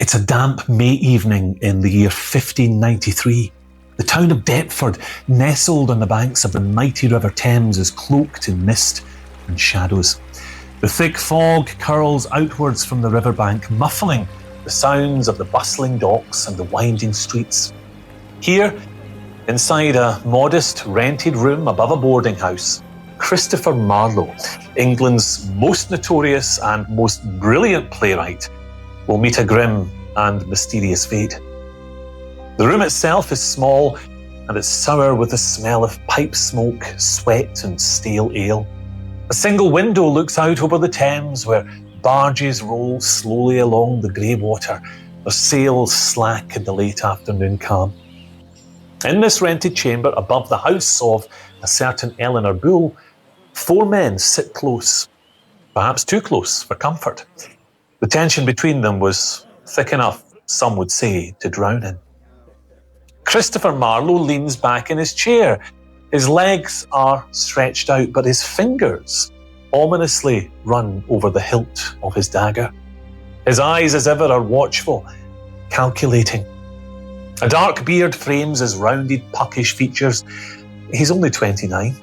It's a damp May evening in the year 1593. The town of Deptford, nestled on the banks of the mighty River Thames, is cloaked in mist and shadows. The thick fog curls outwards from the riverbank, muffling the sounds of the bustling docks and the winding streets. Here, inside a modest rented room above a boarding house, Christopher Marlowe, England's most notorious and most brilliant playwright, will meet a grim and mysterious fate. The room itself is small and it's sour with the smell of pipe smoke, sweat and stale ale. A single window looks out over the Thames where barges roll slowly along the grey water, their sails slack in the late afternoon calm. In this rented chamber above the house of a certain Eleanor Bull, 4 men sit close, perhaps too close for comfort. The tension between them was thick enough, some would say, to drown in. Christopher Marlowe leans back in his chair. His legs are stretched out, but his fingers ominously run over the hilt of his dagger. His eyes, as ever, are watchful, calculating. A dark beard frames his rounded, puckish features. He's only 29.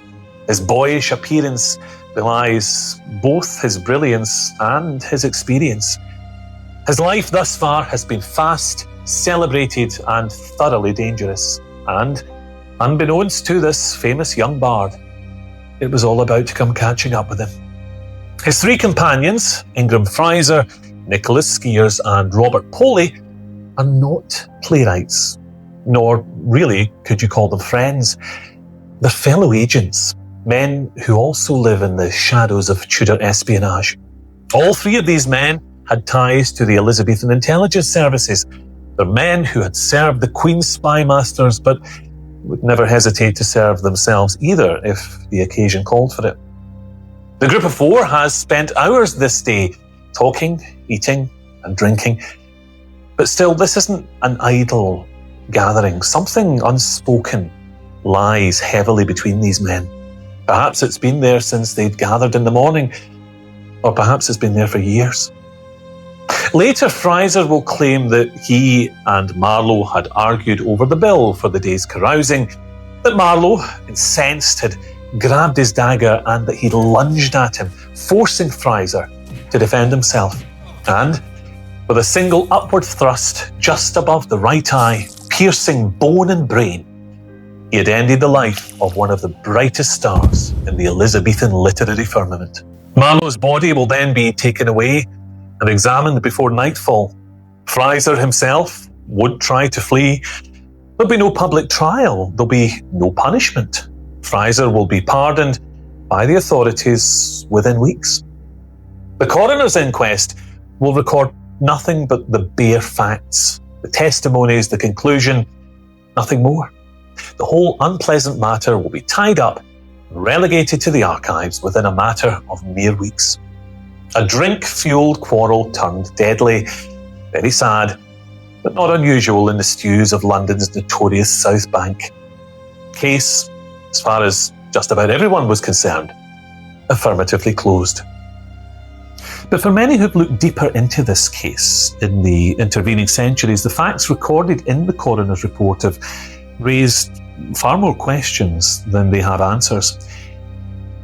His boyish appearance belies both his brilliance and his experience. His life thus far has been fast, celebrated and thoroughly dangerous. And, unbeknownst to this famous young bard, it was all about to come catching up with him. His 3 companions, Ingram Fraser, Nicholas Skeers and Robert Poley, are not playwrights, nor really could you call them friends. They're fellow agents, men who also live in the shadows of Tudor espionage. All 3 of these men had ties to the Elizabethan intelligence services. They're men who had served the Queen's spy masters, but would never hesitate to serve themselves either if the occasion called for it. The group of 4 has spent hours this day talking, eating and drinking. But still, this isn't an idle gathering. Something unspoken lies heavily between these men. Perhaps it's been there since they'd gathered in the morning, or perhaps it's been there for years. Later, Fraser will claim that he and Marlowe had argued over the bill for the day's carousing, that Marlowe, incensed, had grabbed his dagger and that he'd lunged at him, forcing Fraser to defend himself. And, with a single upward thrust just above the right eye, piercing bone and brain, he had ended the life of one of the brightest stars in the Elizabethan literary firmament. Marlowe's body will then be taken away and examined before nightfall. Fraser himself would try to flee. There'll be no public trial. There'll be no punishment. Fraser will be pardoned by the authorities within weeks. The coroner's inquest will record nothing but the bare facts, the testimonies, the conclusion, nothing more. The whole unpleasant matter will be tied up and relegated to the archives within a matter of mere weeks. A drink-fueled quarrel turned deadly. Very sad, but not unusual in the stews of London's notorious South Bank. Case, as far as just about everyone was concerned, affirmatively closed. But for many who've looked deeper into this case in the intervening centuries, the facts recorded in the coroner's report have raised far more questions than they have answers.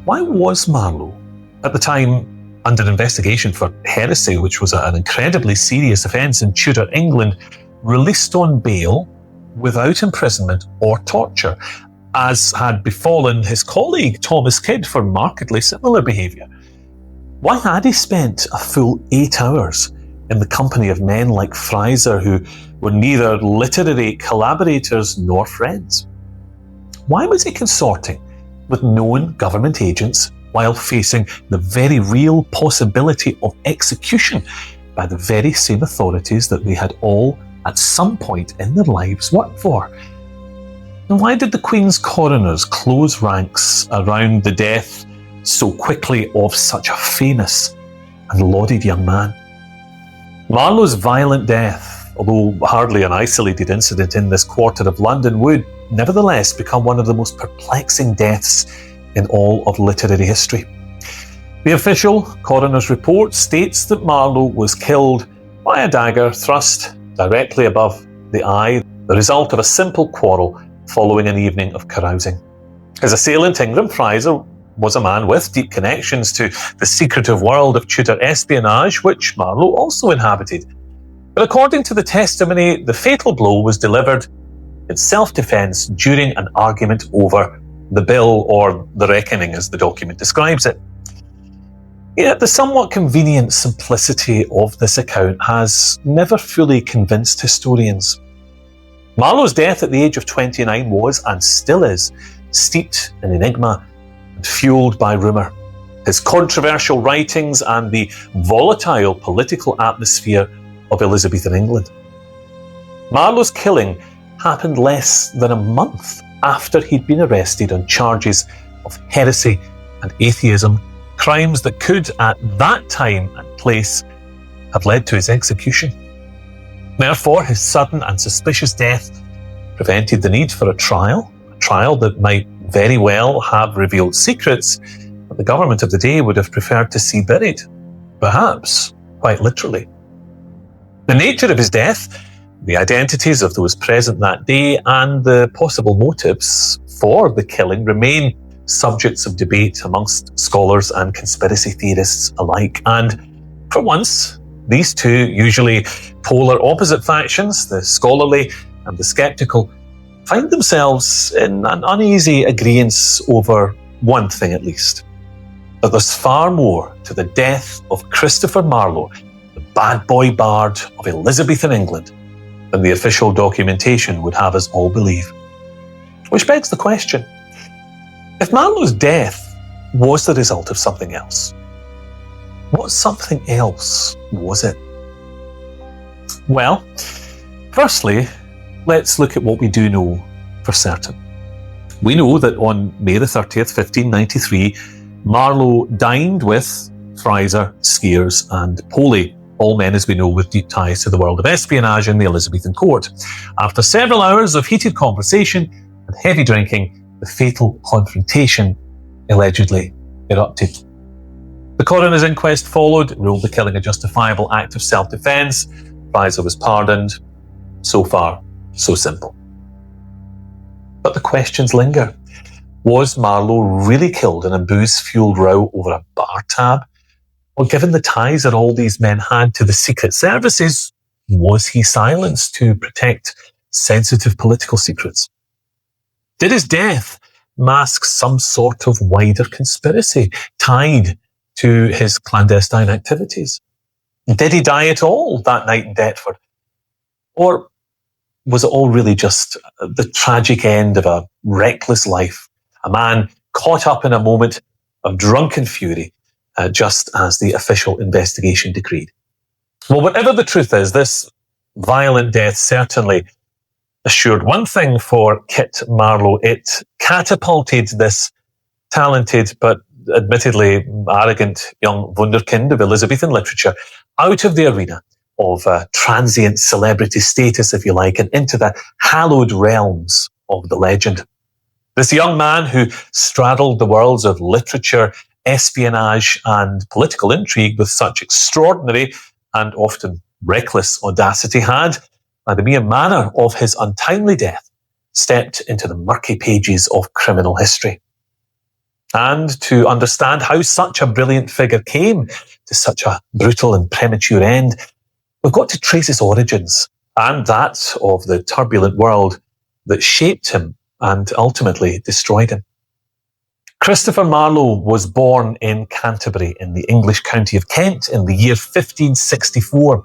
Why was Marlowe, at the time under investigation for heresy, which was an incredibly serious offence in Tudor England, released on bail without imprisonment or torture, as had befallen his colleague Thomas Kidd for markedly similar behaviour? Why had he spent a full 8 hours in the company of men like Fraser, who were neither literary collaborators nor friends? Why was he consorting with known government agents while facing the very real possibility of execution by the very same authorities that they had all, at some point in their lives, worked for? And why did the Queen's coroners close ranks around the death so quickly of such a famous and lauded young man? Marlowe's violent death, although hardly an isolated incident in this quarter of London, would nevertheless become one of the most perplexing deaths in all of literary history. The official coroner's report states that Marlowe was killed by a dagger thrust directly above the eye, the result of a simple quarrel following an evening of carousing. His assailant, Ingram Fraser, was a man with deep connections to the secretive world of Tudor espionage, which Marlowe also inhabited. But according to the testimony, the fatal blow was delivered in self-defence during an argument over the bill, or the reckoning as the document describes it. Yet the somewhat convenient simplicity of this account has never fully convinced historians. Marlowe's death at the age of 29 was, and still is, steeped in enigma and fueled by rumour. His controversial writings and the volatile political atmosphere of Elizabethan England. Marlowe's killing happened less than a month after he'd been arrested on charges of heresy and atheism, crimes that could, at that time and place, have led to his execution. Therefore, his sudden and suspicious death prevented the need for a trial that might very well have revealed secrets that the government of the day would have preferred to see buried, perhaps quite literally. The nature of his death, the identities of those present that day, and the possible motives for the killing remain subjects of debate amongst scholars and conspiracy theorists alike. And for once, these two usually polar opposite factions, the scholarly and the sceptical, find themselves in an uneasy agreement over one thing at least: that there's far more to the death of Christopher Marlowe, the bad boy bard of Elizabethan England, than the official documentation would have us all believe. Which begs the question, if Marlowe's death was the result of something else, what something else was it? Well, firstly, let's look at what we do know for certain. We know that on May the 30th, 1593, Marlowe dined with Fraser, Skeers and Poley, all men, as we know, with deep ties to the world of espionage in the Elizabethan court. After several hours of heated conversation and heavy drinking, the fatal confrontation allegedly erupted. The coroner's inquest followed, ruled the killing a justifiable act of self-defence. Fraser was pardoned. So far, so simple. But the questions linger. Was Marlowe really killed in a booze-fueled row over a bar tab? Or given the ties that all these men had to the secret services, was he silenced to protect sensitive political secrets? Did his death mask some sort of wider conspiracy tied to his clandestine activities? Did he die at all that night in Deptford? Or was it all really just the tragic end of a reckless life, a man caught up in a moment of drunken fury, just as the official investigation decreed? Well, whatever the truth is, this violent death certainly assured one thing for Kit Marlowe. It catapulted this talented but admittedly arrogant young wunderkind of Elizabethan literature out of the arena of transient celebrity status, if you like, and into the hallowed realms of the legend. This young man who straddled the worlds of literature, espionage and political intrigue with such extraordinary and often reckless audacity had, by the mere manner of his untimely death, stepped into the murky pages of criminal history. And to understand how such a brilliant figure came to such a brutal and premature end, we've got to trace his origins and that of the turbulent world that shaped him and ultimately destroyed him. Christopher Marlowe was born in Canterbury in the English county of Kent in the year 1564.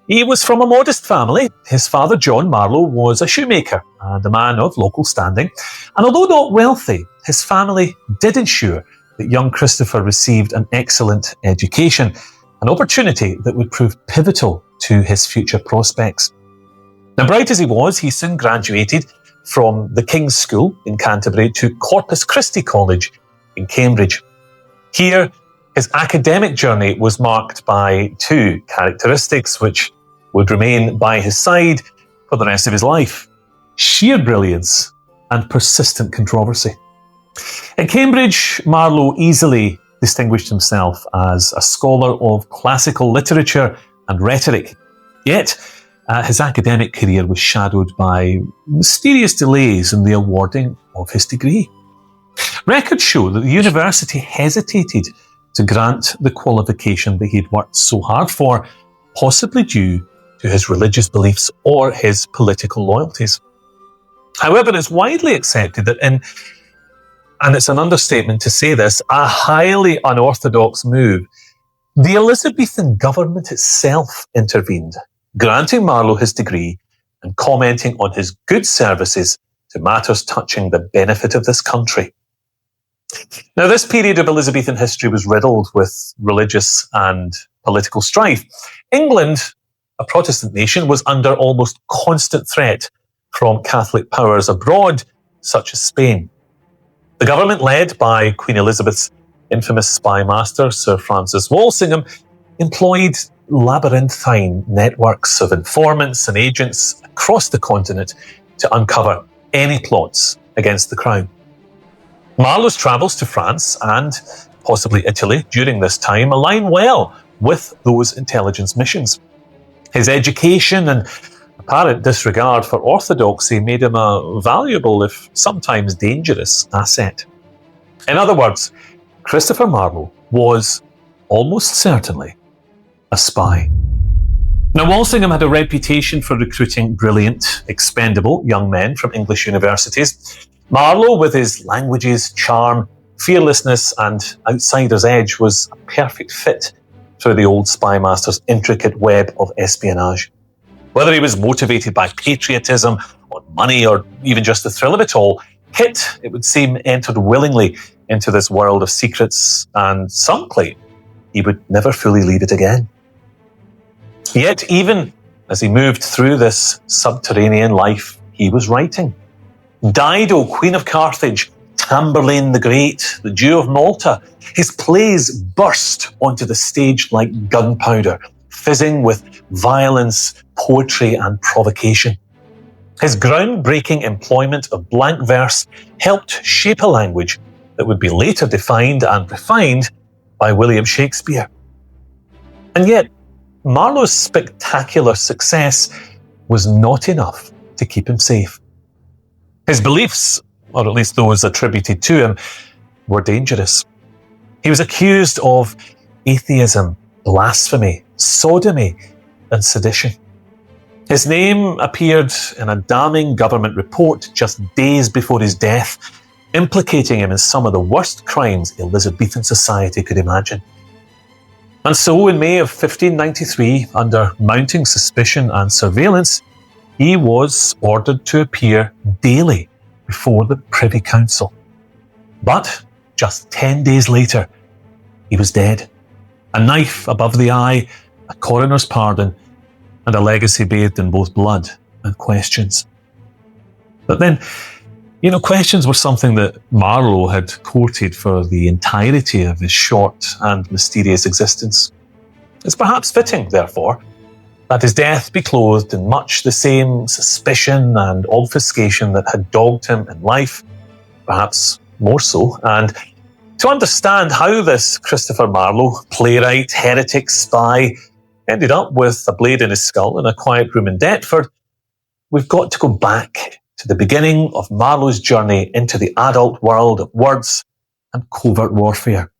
He was from a modest family. His father, John Marlowe, was a shoemaker and a man of local standing. And although not wealthy, his family did ensure that young Christopher received an excellent education, an opportunity that would prove pivotal to his future prospects. Now, bright as he was, he soon graduated from the King's School in Canterbury to Corpus Christi College in Cambridge. Here, his academic journey was marked by two characteristics which would remain by his side for the rest of his life: sheer brilliance and persistent controversy. At Cambridge, Marlowe easily distinguished himself as a scholar of classical literature and rhetoric. Yet, his academic career was shadowed by mysterious delays in the awarding of his degree. Records show that the university hesitated to grant the qualification that he'd worked so hard for, possibly due to his religious beliefs or his political loyalties. However, it's widely accepted that and it's an understatement to say this, a highly unorthodox move, the Elizabethan government itself intervened, granting Marlowe his degree and commenting on his good services to matters touching the benefit of this country. Now, this period of Elizabethan history was riddled with religious and political strife. England, a Protestant nation, was under almost constant threat from Catholic powers abroad, such as Spain. The government, led by Queen Elizabeth's infamous spy master, Sir Francis Walsingham, employed labyrinthine networks of informants and agents across the continent to uncover any plots against the crown. Marlowe's travels to France and possibly Italy during this time align well with those intelligence missions. His education and apparent disregard for orthodoxy made him a valuable, if sometimes dangerous, asset. In other words, Christopher Marlowe was almost certainly a spy. Now, Walsingham had a reputation for recruiting brilliant, expendable young men from English universities. Marlowe, with his languages, charm, fearlessness and outsider's edge, was a perfect fit for the old spy master's intricate web of espionage. Whether he was motivated by patriotism or money or even just the thrill of it all, Kit, it would seem, entered willingly into this world of secrets, and some claim he would never fully leave it again. Yet, even as he moved through this subterranean life, he was writing. Dido, Queen of Carthage, Tamburlaine the Great, the Jew of Malta, his plays burst onto the stage like gunpowder, fizzing with violence, poetry and provocation. His groundbreaking employment of blank verse helped shape a language that would be later defined and refined by William Shakespeare. And yet, Marlowe's spectacular success was not enough to keep him safe. His beliefs, or at least those attributed to him, were dangerous. He was accused of atheism, blasphemy, sodomy, and sedition. His name appeared in a damning government report just days before his death, implicating him in some of the worst crimes Elizabethan society could imagine. And so, in May of 1593, under mounting suspicion and surveillance, he was ordered to appear daily before the Privy Council. But just 10 days later, he was dead. A knife above the eye, a coroner's pardon, and a legacy bathed in both blood and questions. But then, questions were something that Marlowe had courted for the entirety of his short and mysterious existence. It's perhaps fitting, therefore, that his death be clothed in much the same suspicion and obfuscation that had dogged him in life, perhaps more so. And to understand how this Christopher Marlowe, playwright, heretic, spy, ended up with a blade in his skull in a quiet room in Deptford, we've got to go back to the beginning of Marlowe's journey into the adult world of words and covert warfare.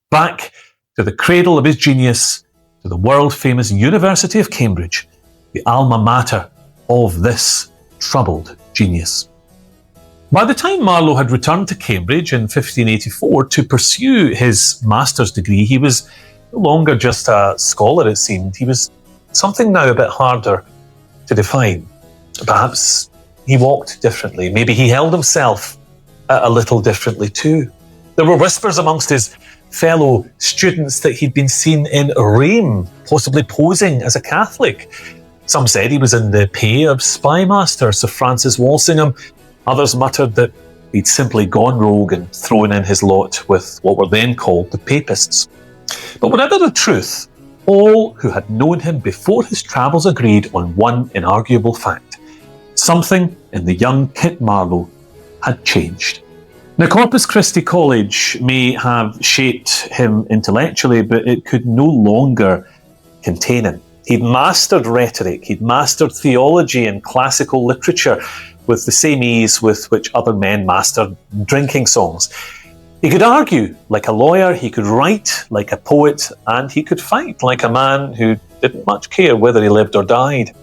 Back to the cradle of his genius, to the world-famous University of Cambridge, the alma mater of this troubled genius. By the time Marlowe had returned to Cambridge in 1584 to pursue his master's degree, he was no longer just a scholar, it seemed. He was something now a bit harder to define. Perhaps he walked differently. Maybe he held himself a little differently too. There were whispers amongst his fellow students that he'd been seen in Rheims, possibly posing as a Catholic. Some said he was in the pay of spy master Sir Francis Walsingham. Others muttered that he'd simply gone rogue and thrown in his lot with what were then called the Papists. But whatever the truth, all who had known him before his travels agreed on one inarguable fact. Something in the young Kit Marlowe had changed. Now, Corpus Christi College may have shaped him intellectually, but it could no longer contain him. He'd mastered rhetoric, he'd mastered theology and classical literature with the same ease with which other men mastered drinking songs. He could argue like a lawyer, he could write like a poet, and he could fight like a man who didn't much care whether he lived or died.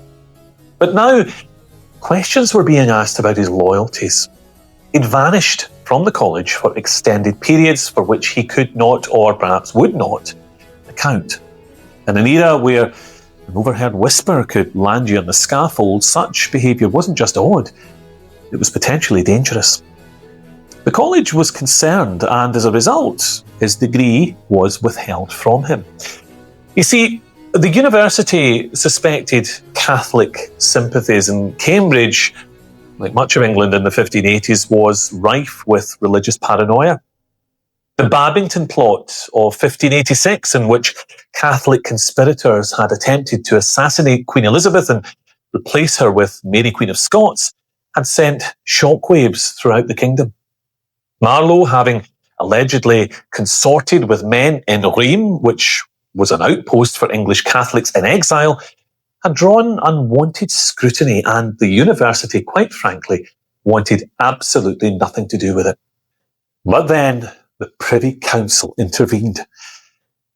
But now, questions were being asked about his loyalties. He'd vanished from the college for extended periods for which he could not, or perhaps would not, account. In an era where an overheard whisper could land you on the scaffold, such behaviour wasn't just odd, it was potentially dangerous. The college was concerned, and as a result, his degree was withheld from him. You see, the university suspected Catholic sympathies, and Cambridge, like much of England in the 1580s, was rife with religious paranoia. The Babington plot of 1586, in which Catholic conspirators had attempted to assassinate Queen Elizabeth and replace her with Mary Queen of Scots, had sent shockwaves throughout the kingdom. Marlowe, having allegedly consorted with men in Rheims, which was an outpost for English Catholics in exile, had drawn unwanted scrutiny, and the university, quite frankly, wanted absolutely nothing to do with it. But then the Privy Council intervened.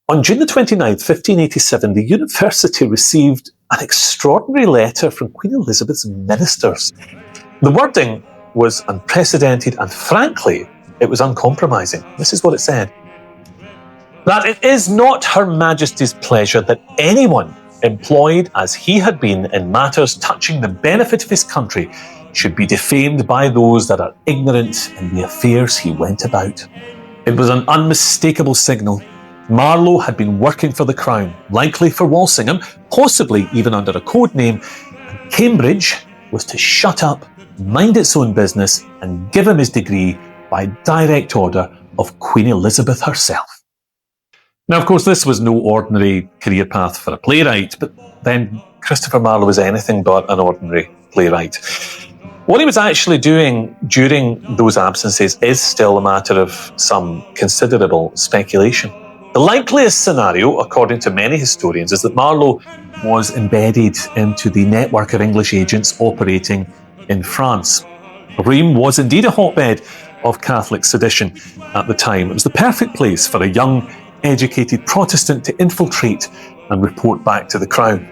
On June the 29th, 1587, the university received an extraordinary letter from Queen Elizabeth's ministers. The wording was unprecedented, and frankly, it was uncompromising. This is what it said: that it is not Her Majesty's pleasure that anyone employed as he had been in matters touching the benefit of his country should be defamed by those that are ignorant in the affairs he went about. It was an unmistakable signal. Marlowe had been working for the Crown, likely for Walsingham, possibly even under a code name, and Cambridge was to shut up, mind its own business, and give him his degree by direct order of Queen Elizabeth herself. Now, of course, this was no ordinary career path for a playwright, but then Christopher Marlowe was anything but an ordinary playwright. What he was actually doing during those absences is still a matter of some considerable speculation. The likeliest scenario, according to many historians, is that Marlowe was embedded into the network of English agents operating in France. Rheims was indeed a hotbed of Catholic sedition at the time. It was the perfect place for a young, educated Protestant to infiltrate and report back to the Crown.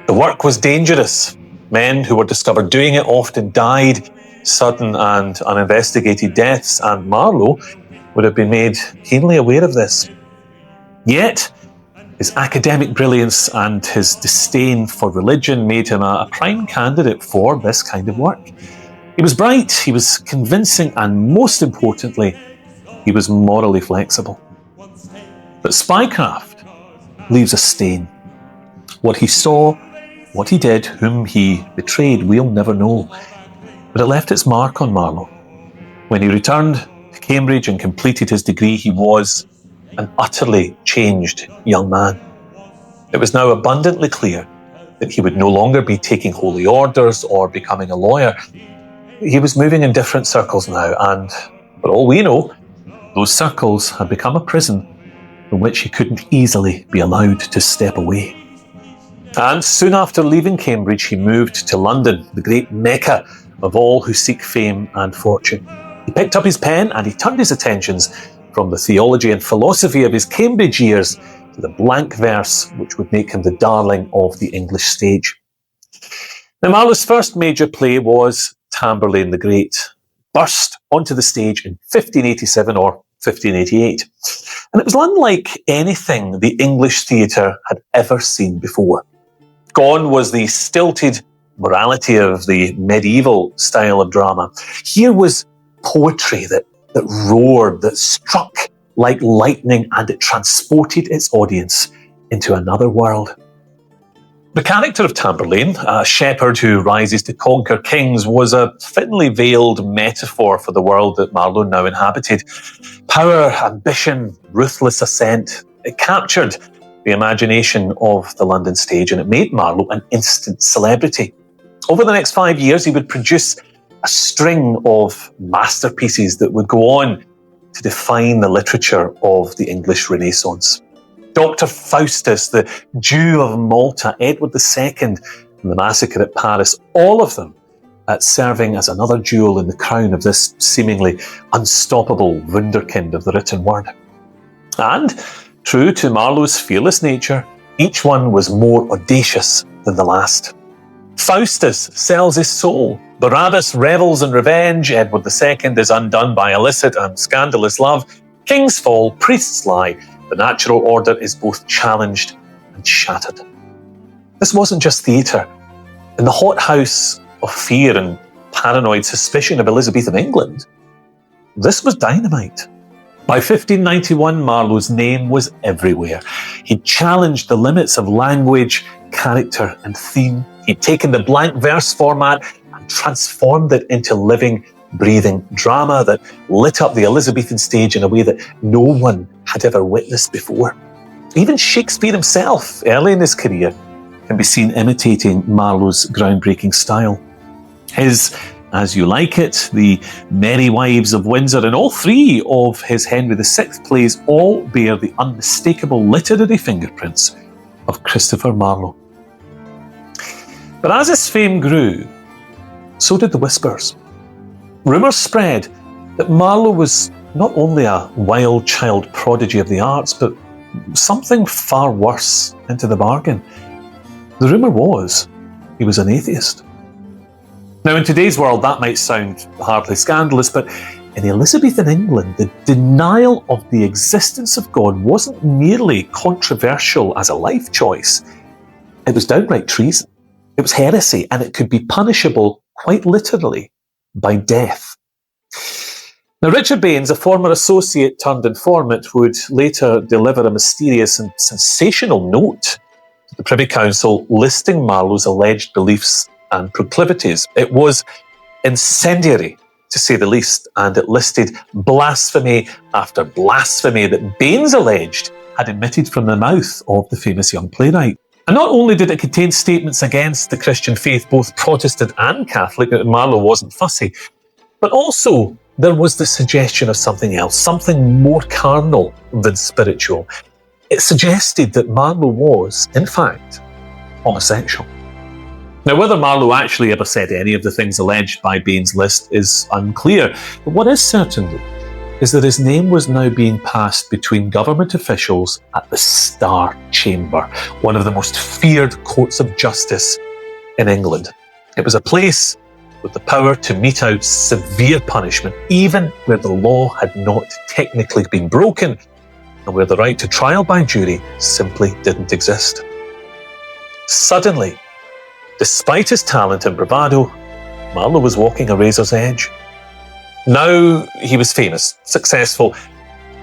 The work was dangerous. Men who were discovered doing it often died sudden and uninvestigated deaths, and Marlowe would have been made keenly aware of this. Yet, his academic brilliance and his disdain for religion made him a prime candidate for this kind of work. He was bright, he was convincing, and most importantly, he was morally flexible. But spycraft leaves a stain. What he saw, what he did, whom he betrayed, we'll never know. But it left its mark on Marlowe. When he returned to Cambridge and completed his degree, he was an utterly changed young man. It was now abundantly clear that he would no longer be taking holy orders or becoming a lawyer. He was moving in different circles now, and for all we know, those circles had become a prison from which he couldn't easily be allowed to step away. And soon after leaving Cambridge, he moved to London, the great mecca of all who seek fame and fortune. He picked up his pen and he turned his attentions from the theology and philosophy of his Cambridge years to the blank verse which would make him the darling of the English stage. Now, Marlowe's first major play was Tamburlaine the Great, burst onto the stage in 1587 or 1588. And it was unlike anything the English theatre had ever seen before. Gone was the stilted morality of the medieval style of drama. Here was poetry that roared, that struck like lightning, and it transported its audience into another world. The character of Tamburlaine, a shepherd who rises to conquer kings, was a thinly veiled metaphor for the world that Marlowe now inhabited. Power, ambition, ruthless ascent, it captured the imagination of the London stage, and it made Marlowe an instant celebrity. Over the next 5 years, he would produce a string of masterpieces that would go on to define the literature of the English Renaissance. Dr. Faustus, the Jew of Malta, Edward II, and the massacre at Paris, all of them serving as another jewel in the crown of this seemingly unstoppable wunderkind of the written word. And, true to Marlowe's fearless nature, each one was more audacious than the last. Faustus sells his soul. Barabbas revels in revenge. Edward II is undone by illicit and scandalous love. Kings fall, priests lie. The natural order is both challenged and shattered. This wasn't just theatre. In the hothouse of fear and paranoid suspicion of Elizabethan England, this was dynamite. By 1591, Marlowe's name was everywhere. He'd challenged the limits of language, character, and theme. He'd taken the blank verse format and transformed it into living, breathing drama that lit up the Elizabethan stage in a way that no one had ever witnessed before. Even Shakespeare himself, early in his career, can be seen imitating Marlowe's groundbreaking style. His As You Like It, The Merry Wives of Windsor, and all three of his Henry VI plays all bear the unmistakable literary fingerprints of Christopher Marlowe. But as his fame grew, so did the whispers. Rumours spread that Marlowe was not only a wild child prodigy of the arts, but something far worse into the bargain. The rumour was he was an atheist. Now, in today's world, that might sound hardly scandalous, but in Elizabethan England, the denial of the existence of God wasn't merely controversial as a life choice. It was downright treason. It was heresy, and it could be punishable, quite literally, by death. Now, Richard Baines, a former associate turned informant, would later deliver a mysterious and sensational note to the Privy Council listing Marlowe's alleged beliefs and proclivities. It was incendiary, to say the least, and it listed blasphemy after blasphemy that Baines alleged had emitted from the mouth of the famous young playwright. And not only did it contain statements against the Christian faith, both Protestant and Catholic, that Marlowe wasn't fussy, but also there was the suggestion of something else, something more carnal than spiritual. It suggested that Marlowe was, in fact, homosexual. Now, whether Marlowe actually ever said any of the things alleged by Baines' list is unclear, but what is certain, though, is that his name was now being passed between government officials at the Star Chamber, one of the most feared courts of justice in England. It was a place with the power to mete out severe punishment, even where the law had not technically been broken, and where the right to trial by jury simply didn't exist. Suddenly, despite his talent and bravado, Marlowe was walking a razor's edge. Now he was famous, successful,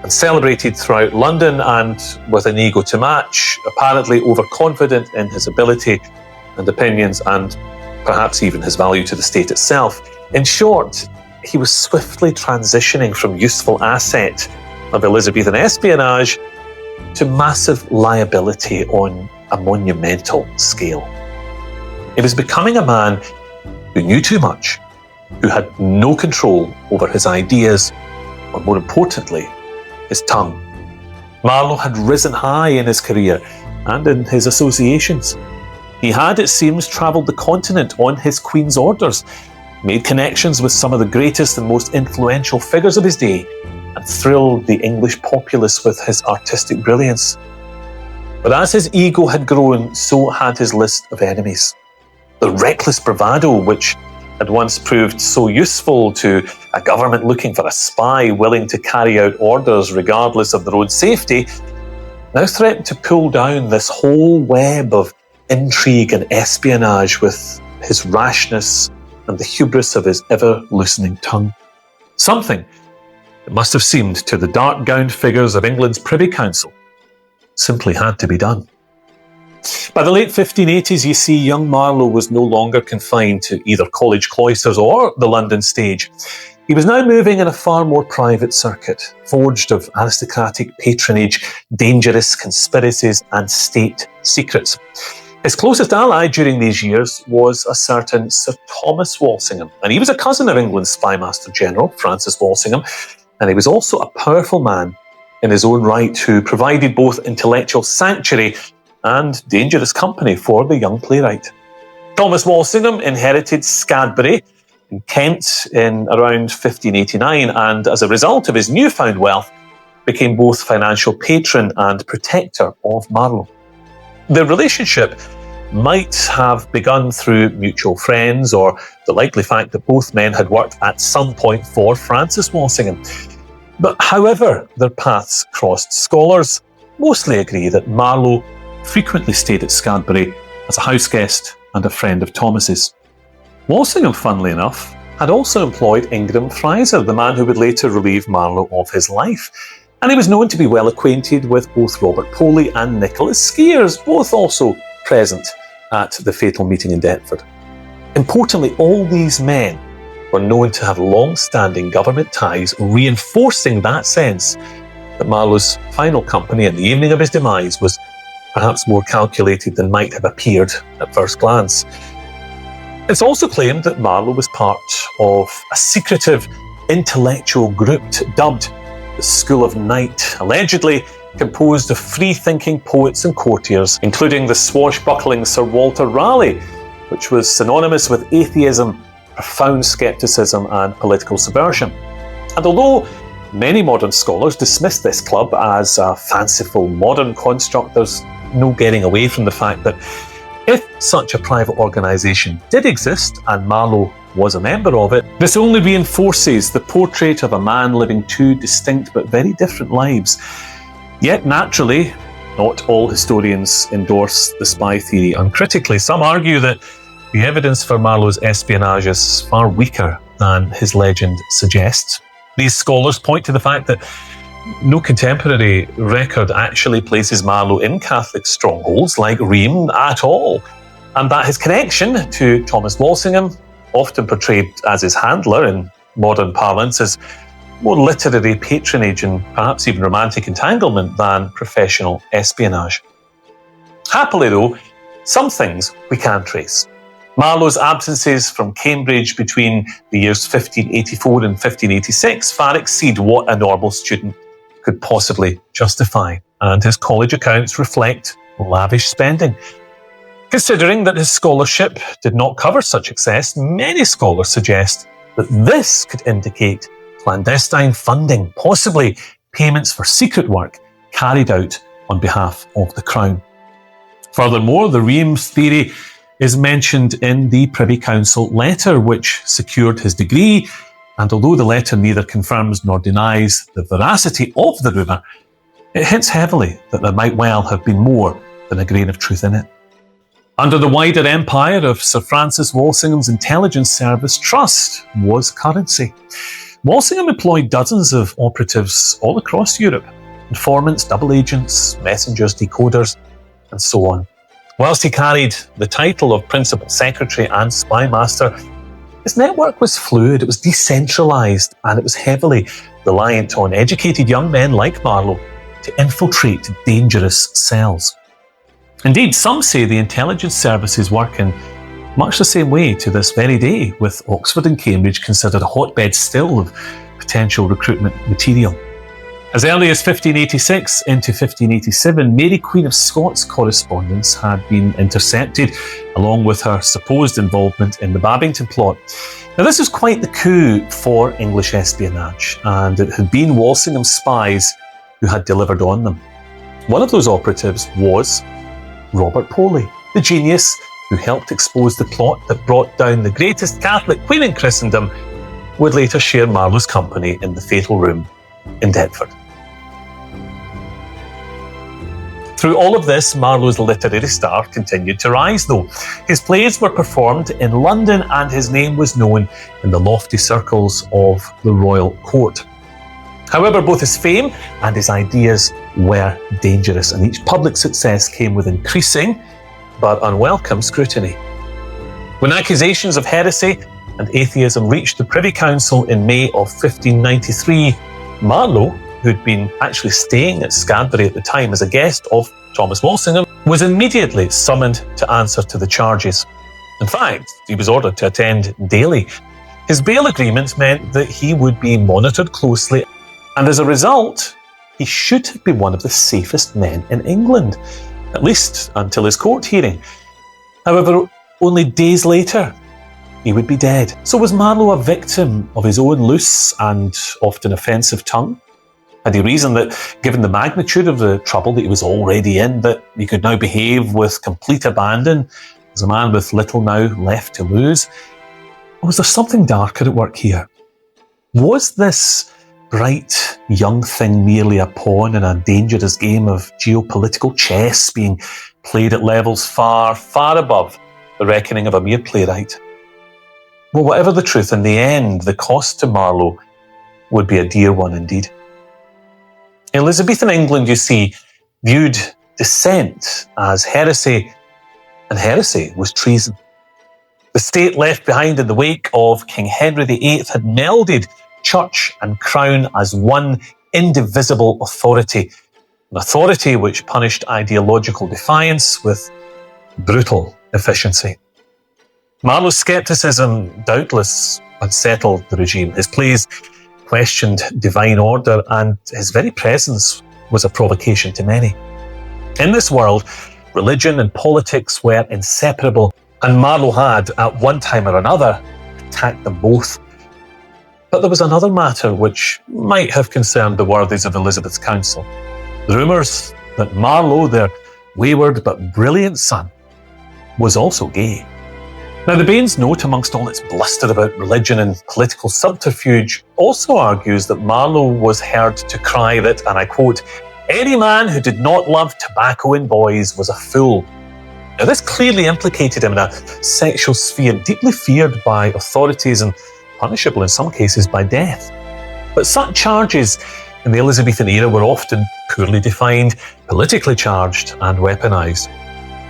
and celebrated throughout London, and with an ego to match, apparently overconfident in his ability and opinions, and perhaps even his value to the state itself. In short, he was swiftly transitioning from useful asset of Elizabethan espionage to massive liability on a monumental scale. He was becoming a man who knew too much, who had no control over his ideas, or more importantly, his tongue. Marlowe had risen high in his career and in his associations. He had, it seems, travelled the continent on his Queen's orders, made connections with some of the greatest and most influential figures of his day, and thrilled the English populace with his artistic brilliance. But as his ego had grown, so had his list of enemies. The reckless bravado, which had once proved so useful to a government looking for a spy willing to carry out orders regardless of their own safety, now threatened to pull down this whole web of intrigue and espionage with his rashness and the hubris of his ever-loosening tongue. Something, it must have seemed to the dark-gowned figures of England's Privy Council, simply had to be done. By the late 1580s, you see, young Marlowe was no longer confined to either college cloisters or the London stage. He was now moving in a far more private circuit, forged of aristocratic patronage, dangerous conspiracies, and state secrets. His closest ally during these years was a certain Sir Thomas Walsingham, and he was a cousin of England's spymaster general, Francis Walsingham, and he was also a powerful man in his own right, who provided both intellectual sanctuary and dangerous company for the young playwright. Thomas Walsingham inherited Scadbury in Kent in around 1589, and as a result of his newfound wealth, became both financial patron and protector of Marlowe. The relationship might have begun through mutual friends, or the likely fact that both men had worked at some point for Francis Walsingham. But however their paths crossed, scholars mostly agree that Marlowe frequently stayed at Scadbury as a house guest and a friend of Thomas's. Walsingham, funnily enough, had also employed Ingram Fraser, the man who would later relieve Marlowe of his life, and he was known to be well acquainted with both Robert Poley and Nicholas Skeers, both also present at the fatal meeting in Deptford. Importantly, all these men were known to have long-standing government ties, reinforcing that sense that Marlowe's final company in the evening of his demise was perhaps more calculated than might have appeared at first glance. It's also claimed that Marlowe was part of a secretive intellectual group dubbed the School of Night, allegedly composed of free-thinking poets and courtiers, including the swashbuckling Sir Walter Raleigh, which was synonymous with atheism, profound scepticism and political subversion. And although many modern scholars dismiss this club as a fanciful modern construct, there's no getting away from the fact that if such a private organisation did exist and Marlowe was a member of it, this only reinforces the portrait of a man living two distinct but very different lives. Yet naturally, not all historians endorse the spy theory uncritically. Some argue that the evidence for Marlowe's espionage is far weaker than his legend suggests. These scholars point to the fact that no contemporary record actually places Marlowe in Catholic strongholds like Rheims at all, and that his connection to Thomas Walsingham, often portrayed as his handler in modern parlance, is more literary patronage and perhaps even romantic entanglement than professional espionage. Happily though, some things we can trace. Marlowe's absences from Cambridge between the years 1584 and 1586 far exceed what a normal student could possibly justify, and his college accounts reflect lavish spending. Considering that his scholarship did not cover such excess, many scholars suggest that this could indicate clandestine funding, possibly payments for secret work carried out on behalf of the Crown. Furthermore, the Rheims theory is mentioned in the Privy Council letter which secured his degree, and although the letter neither confirms nor denies the veracity of the rumour, it hints heavily that there might well have been more than a grain of truth in it. Under the wider empire of Sir Francis Walsingham's intelligence service, trust was currency. Walsingham employed dozens of operatives all across Europe, informants, double agents, messengers, decoders, and so on. Whilst he carried the title of Principal Secretary and Spy Master, his network was fluid, it was decentralised, and it was heavily reliant on educated young men like Marlowe to infiltrate dangerous cells. Indeed, some say the intelligence services work in much the same way to this very day, with Oxford and Cambridge considered a hotbed still of potential recruitment material. As early as 1586 into 1587, Mary Queen of Scots' correspondence had been intercepted, along with her supposed involvement in the Babington plot. Now, this was quite the coup for English espionage, and it had been Walsingham's spies who had delivered on them. One of those operatives was Robert Poley, the genius who helped expose the plot that brought down the greatest Catholic queen in Christendom, would later share Marlowe's company in the fatal room in Deptford. Through all of this, Marlowe's literary star continued to rise, though. His plays were performed in London and his name was known in the lofty circles of the royal court. However, both his fame and his ideas were dangerous, and each public success came with increasing but unwelcome scrutiny. When accusations of heresy and atheism reached the Privy Council in May of 1593, Marlowe, who'd been actually staying at Scadbury at the time as a guest of Thomas Walsingham, was immediately summoned to answer to the charges. In fact, he was ordered to attend daily. His bail agreement meant that he would be monitored closely, and as a result, he should have been one of the safest men in England, at least until his court hearing. However, only days later, he would be dead. So was Marlowe a victim of his own loose and often offensive tongue? Had he reasoned that, given the magnitude of the trouble that he was already in, that he could now behave with complete abandon as a man with little now left to lose? Or was there something darker at work here? Was this bright young thing merely a pawn in a dangerous game of geopolitical chess being played at levels far, far above the reckoning of a mere playwright? Well, whatever the truth, in the end, the cost to Marlowe would be a dear one indeed. Elizabethan England, you see, viewed dissent as heresy, and heresy was treason. The state left behind in the wake of King Henry VIII had melded church and crown as one indivisible authority, an authority which punished ideological defiance with brutal efficiency. Marlowe's scepticism doubtless unsettled the regime. His plays questioned divine order, and his very presence was a provocation to many. In this world, religion and politics were inseparable, and Marlowe had, at one time or another, attacked them both. But there was another matter which might have concerned the worthies of Elizabeth's council. The rumours that Marlowe, their wayward but brilliant son, was also gay. Now, the Bane's note, amongst all its bluster about religion and political subterfuge, also argues that Marlowe was heard to cry that, and I quote, "Any man who did not love tobacco in boys was a fool." Now, this clearly implicated him in a sexual sphere deeply feared by authorities and punishable in some cases by death. But such charges in the Elizabethan era were often poorly defined, politically charged and weaponised.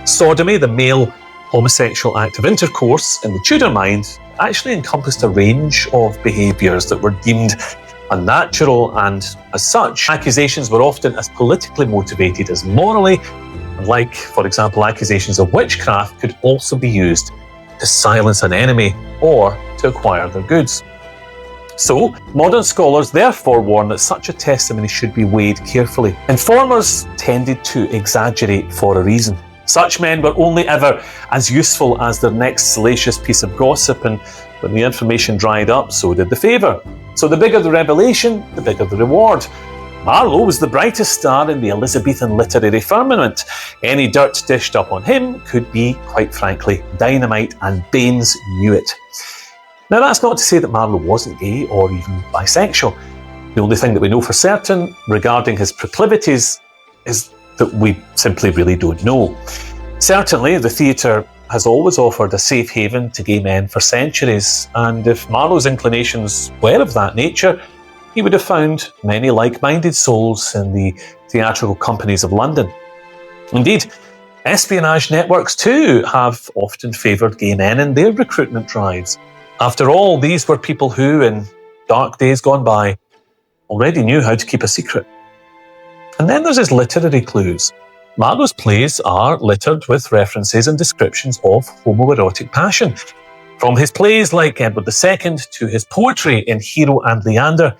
Sodomy, the male homosexual act of intercourse, in the Tudor mind, actually encompassed a range of behaviours that were deemed unnatural, and as such, accusations were often as politically motivated as morally, and like, for example, accusations of witchcraft could also be used to silence an enemy or to acquire their goods. So, modern scholars therefore warn that such a testimony should be weighed carefully. Informers tended to exaggerate for a reason. Such men were only ever as useful as their next salacious piece of gossip, and when the information dried up, so did the favour. So the bigger the revelation, the bigger the reward. Marlowe was the brightest star in the Elizabethan literary firmament. Any dirt dished up on him could be, quite frankly, dynamite, and Baines knew it. Now, that's not to say that Marlowe wasn't gay or even bisexual. The only thing that we know for certain regarding his proclivities is that we simply really don't know. Certainly, the theatre has always offered a safe haven to gay men for centuries, and if Marlowe's inclinations were of that nature, he would have found many like-minded souls in the theatrical companies of London. Indeed, espionage networks too have often favoured gay men in their recruitment drives. After all, these were people who, in dark days gone by, already knew how to keep a secret. And then there's his literary clues. Marlowe's plays are littered with references and descriptions of homoerotic passion. From his plays like Edward II to his poetry in Hero and Leander,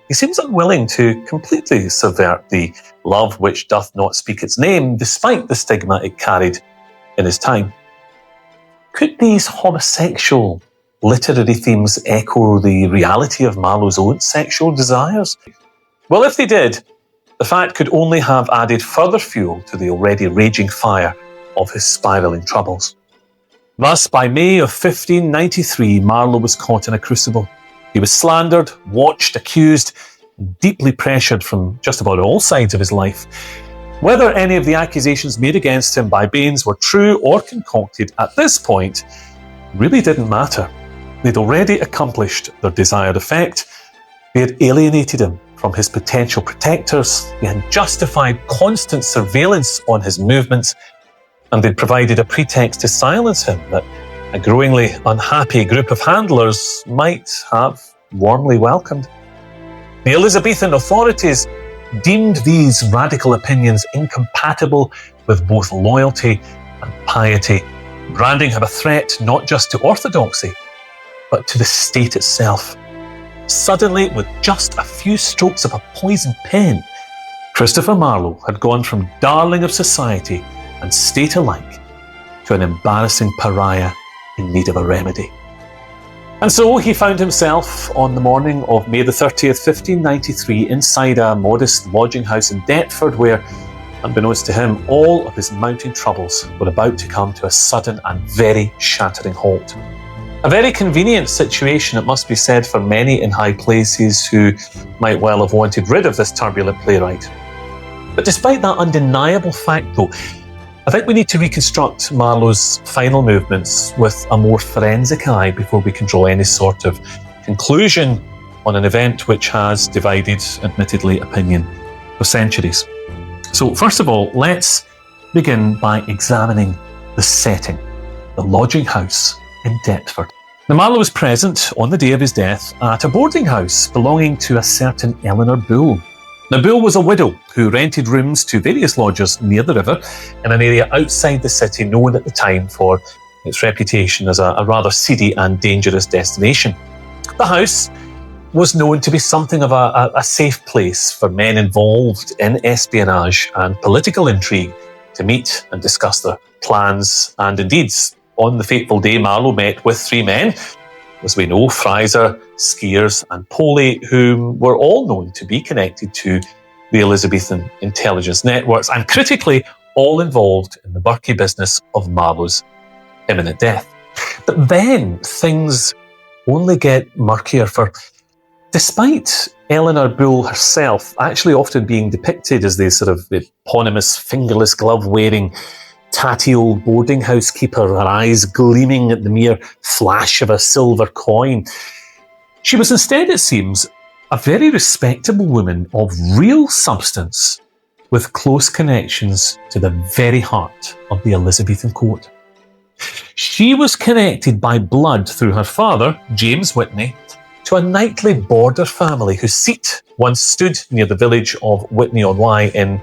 he seems unwilling to completely subvert the love which doth not speak its name, despite the stigma it carried in his time. Could these homosexual literary themes echo the reality of Marlowe's own sexual desires? Well, if they did, the fact could only have added further fuel to the already raging fire of his spiralling troubles. Thus, by May of 1593, Marlowe was caught in a crucible. He was slandered, watched, accused, deeply pressured from just about all sides of his life. Whether any of the accusations made against him by Baines were true or concocted at this point really didn't matter. They'd already accomplished their desired effect. They had alienated him from his potential protectors, they had justified constant surveillance on his movements, and they'd provided a pretext to silence him that a growingly unhappy group of handlers might have warmly welcomed. The Elizabethan authorities deemed these radical opinions incompatible with both loyalty and piety, branding him a threat not just to orthodoxy, but to the state itself. Suddenly, with just a few strokes of a poisoned pen, Christopher Marlowe had gone from darling of society and state alike to an embarrassing pariah in need of a remedy. And so he found himself on the morning of May the 30th, 1593, inside a modest lodging house in Deptford where, unbeknownst to him, all of his mounting troubles were about to come to a sudden and very shattering halt. A very convenient situation, it must be said, for many in high places who might well have wanted rid of this turbulent playwright. But despite that undeniable fact, though, I think we need to reconstruct Marlowe's final movements with a more forensic eye before we can draw any sort of conclusion on an event which has divided, admittedly, opinion for centuries. So first of all, let's begin by examining the setting, the lodging house in Deptford. Now, Marlowe was present on the day of his death at a boarding house belonging to a certain Eleanor Bull. Now, Bull was a widow who rented rooms to various lodgers near the river in an area outside the city known at the time for its reputation as a rather seedy and dangerous destination. The house was known to be something of a safe place for men involved in espionage and political intrigue to meet and discuss their plans and indeeds. On the fateful day, Marlowe met with three men, as we know, Fraser, Skeers and Poley, whom were all known to be connected to the Elizabethan intelligence networks and critically all involved in the murky business of Marlowe's imminent death. But then things only get murkier, for despite Eleanor Bull herself actually often being depicted as the sort of eponymous fingerless glove-wearing tatty old boarding house keeper, her eyes gleaming at the mere flash of a silver coin, she was instead, it seems, a very respectable woman of real substance with close connections to the very heart of the Elizabethan court. She was connected by blood through her father, James Witney, to a knightly border family whose seat once stood near the village of Witney-on-Wye in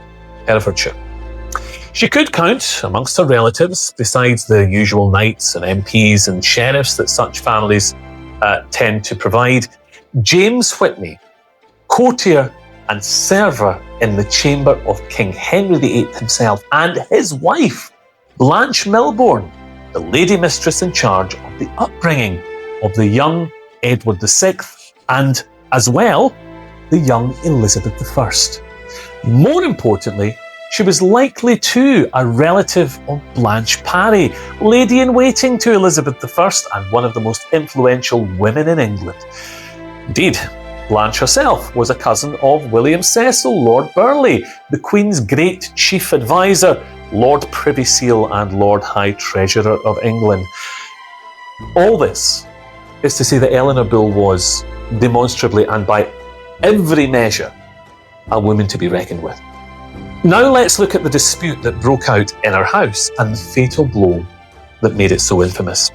Herefordshire. She could count, amongst her relatives, besides the usual knights and MPs and sheriffs that such families tend to provide, James Witney, courtier and server in the chamber of King Henry VIII himself, and his wife, Blanche Milbourne, the lady mistress in charge of the upbringing of the young Edward VI and, as well, the young Elizabeth I. More importantly, she was likely too a relative of Blanche Parry, lady-in-waiting to Elizabeth I and one of the most influential women in England. Indeed, Blanche herself was a cousin of William Cecil, Lord Burleigh, the Queen's great chief advisor, Lord Privy Seal and Lord High Treasurer of England. All this is to say that Eleanor Bull was demonstrably and by every measure a woman to be reckoned with. Now let's look at the dispute that broke out in her house and the fatal blow that made it so infamous.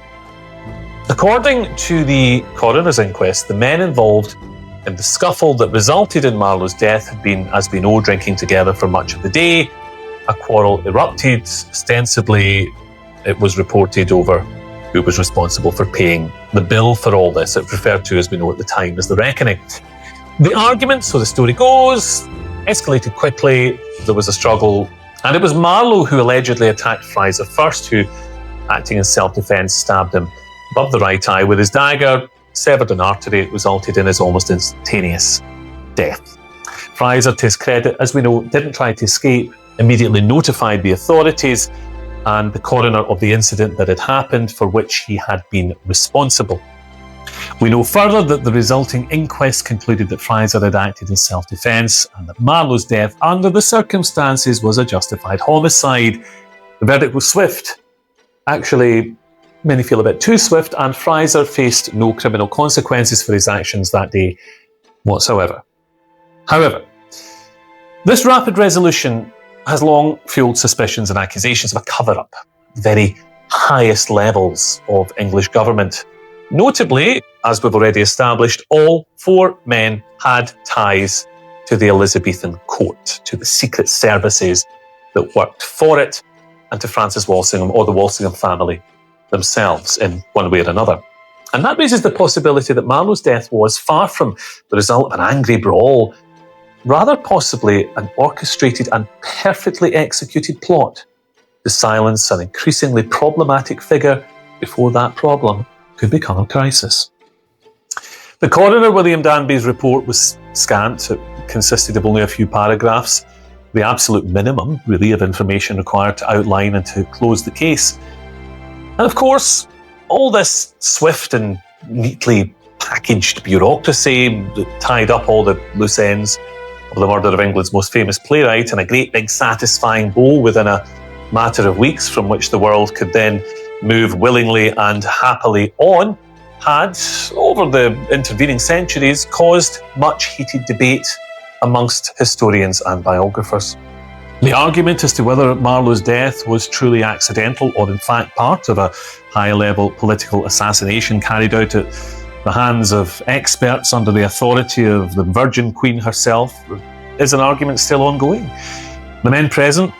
According to the coroner's inquest, the men involved in the scuffle that resulted in Marlowe's death had been, as we know, drinking together for much of the day. A quarrel erupted. Ostensibly, it was reported over who was responsible for paying the bill for all this. It was referred to, as we know at the time, as the reckoning. The argument, so the story goes, escalated quickly. There was a struggle, and it was Marlowe who allegedly attacked Fraser first, who, acting in self-defence, stabbed him above the right eye with his dagger, severed an artery. It resulted in his almost instantaneous death. Fraser, to his credit, as we know, didn't try to escape, immediately notified the authorities and the coroner of the incident that had happened, for which he had been responsible. We know further that the resulting inquest concluded that Fraser had acted in self-defence and that Marlowe's death, under the circumstances, was a justified homicide. The verdict was swift. Actually, many feel a bit too swift, and Fraser faced no criminal consequences for his actions that day whatsoever. However, this rapid resolution has long fueled suspicions and accusations of a cover-up at the very highest levels of English government. Notably, as we've already established, all four men had ties to the Elizabethan court, to the secret services that worked for it, and to Francis Walsingham or the Walsingham family themselves in one way or another. And that raises the possibility that Marlowe's death was far from the result of an angry brawl, rather possibly an orchestrated and perfectly executed plot to silence an increasingly problematic figure before that problem could become a crisis. The coroner William Danby's report was scant. It consisted of only a few paragraphs, the absolute minimum, really, of information required to outline and to close the case. And of course, all this swift and neatly packaged bureaucracy that tied up all the loose ends of the murder of England's most famous playwright in a great big satisfying bow within a matter of weeks from which the world could then move willingly and happily on, had, over the intervening centuries, caused much heated debate amongst historians and biographers. The argument as to whether Marlowe's death was truly accidental or in fact part of a high-level political assassination carried out at the hands of experts under the authority of the Virgin Queen herself is an argument still ongoing. The men present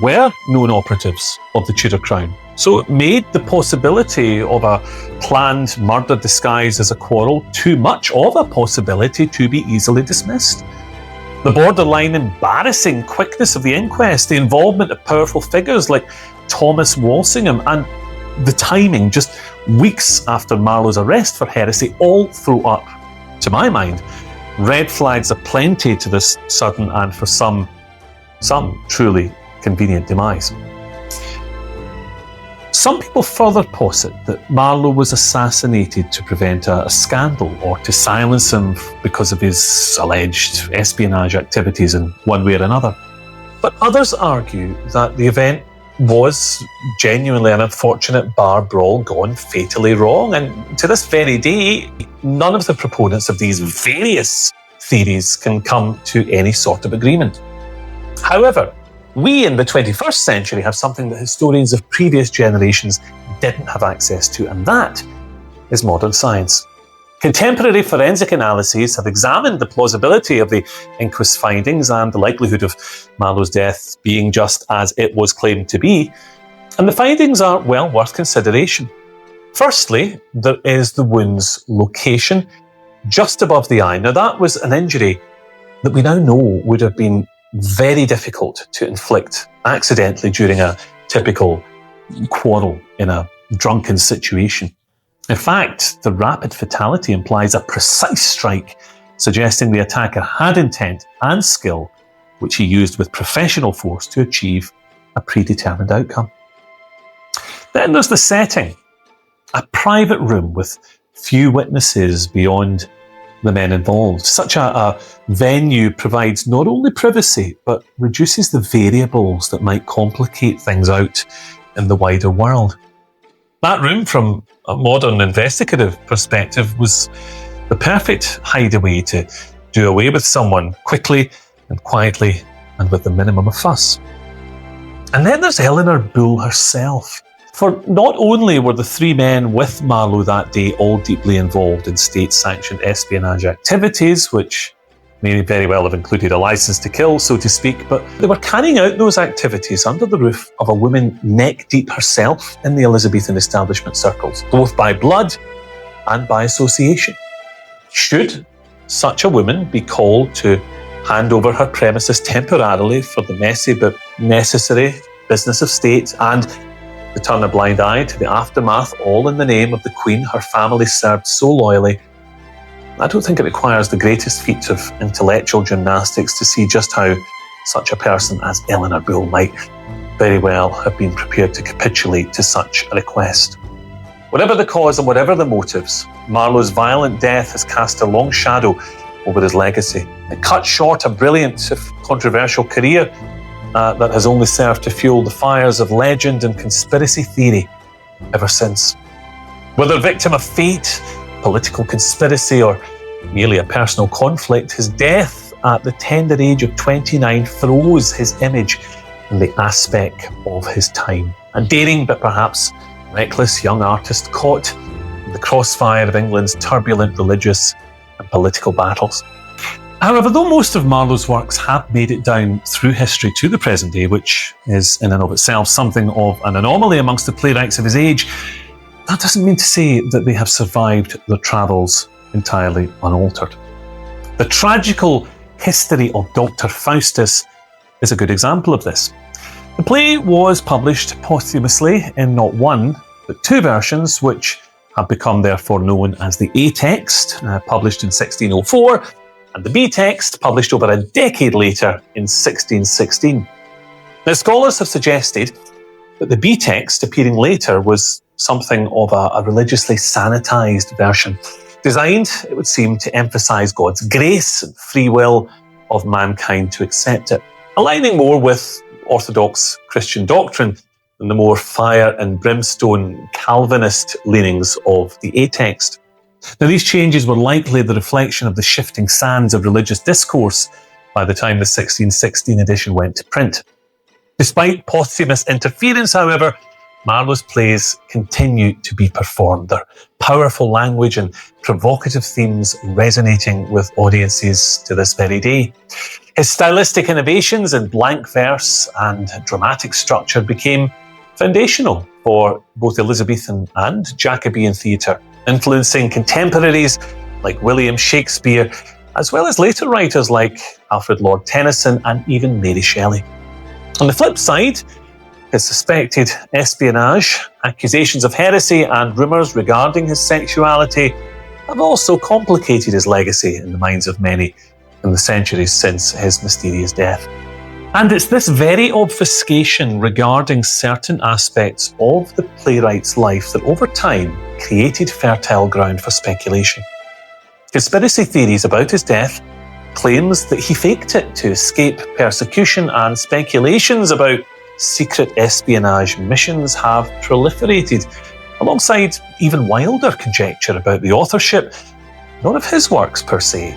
were known operatives of the Tudor crown, so it made the possibility of a planned murder disguised as a quarrel too much of a possibility to be easily dismissed. The borderline embarrassing quickness of the inquest, the involvement of powerful figures like Thomas Walsingham, and the timing just weeks after Marlowe's arrest for heresy all throw up, to my mind, red flags aplenty to this sudden and for some truly convenient demise. Some people further posit that Marlowe was assassinated to prevent a scandal or to silence him because of his alleged espionage activities in one way or another. But others argue that the event was genuinely an unfortunate bar brawl gone fatally wrong, and to this very day, none of the proponents of these various theories can come to any sort of agreement. However, we in the 21st century have something that historians of previous generations didn't have access to, and that is modern science. Contemporary forensic analyses have examined the plausibility of the inquest's findings and the likelihood of Marlowe's death being just as it was claimed to be, and the findings are well worth consideration. Firstly, there is the wound's location, just above the eye. Now, that was an injury that we now know would have been very difficult to inflict accidentally during a typical quarrel in a drunken situation. In fact, the rapid fatality implies a precise strike, suggesting the attacker had intent and skill, which he used with professional force to achieve a predetermined outcome. Then there's the setting, a private room with few witnesses beyond the men involved. Such a venue provides not only privacy, but reduces the variables that might complicate things out in the wider world. That room, from a modern investigative perspective, was the perfect hideaway to do away with someone quickly and quietly and with the minimum of fuss. And then there's Eleanor Bull herself. For not only were the three men with Marlowe that day all deeply involved in state-sanctioned espionage activities, which may very well have included a license to kill, so to speak, but they were carrying out those activities under the roof of a woman neck-deep herself in the Elizabethan establishment circles, both by blood and by association. Should such a woman be called to hand over her premises temporarily for the messy but necessary business of state and to turn a blind eye to the aftermath, all in the name of the Queen her family served so loyally, I don't think it requires the greatest feat of intellectual gymnastics to see just how such a person as Eleanor Bull might very well have been prepared to capitulate to such a request. Whatever the cause and whatever the motives, Marlowe's violent death has cast a long shadow over his legacy. It cut short a brilliant, if controversial, career that has only served to fuel the fires of legend and conspiracy theory ever since. Whether victim of fate, political conspiracy, or merely a personal conflict, his death at the tender age of 29 froze his image in the aspect of his time. A daring but perhaps reckless young artist caught in the crossfire of England's turbulent religious and political battles. However, though most of Marlowe's works have made it down through history to the present day, which is in and of itself something of an anomaly amongst the playwrights of his age, that doesn't mean to say that they have survived their travels entirely unaltered. The tragical history of Dr. Faustus is a good example of this. The play was published posthumously in not one, but two versions, which have become therefore known as the A text, published in 1604, and the B text, published over a decade later in 1616. Now, scholars have suggested that the B text appearing later was something of a religiously sanitised version, designed, it would seem, to emphasise God's grace and free will of mankind to accept it, aligning more with orthodox Christian doctrine than the more fire and brimstone Calvinist leanings of the A text. Now, these changes were likely the reflection of the shifting sands of religious discourse by the time the 1616 edition went to print. Despite posthumous interference, however, Marlowe's plays continue to be performed, their powerful language and provocative themes resonating with audiences to this very day. His stylistic innovations in blank verse and dramatic structure became foundational for both Elizabethan and Jacobean theatre, influencing contemporaries like William Shakespeare, as well as later writers like Alfred Lord Tennyson and even Mary Shelley. On the flip side, his suspected espionage, accusations of heresy and rumours regarding his sexuality have also complicated his legacy in the minds of many in the centuries since his mysterious death. And it's this very obfuscation regarding certain aspects of the playwright's life that over time created fertile ground for speculation. Conspiracy theories about his death, claims that he faked it to escape persecution, and speculations about secret espionage missions have proliferated, alongside even wilder conjecture about the authorship, not of his works per se,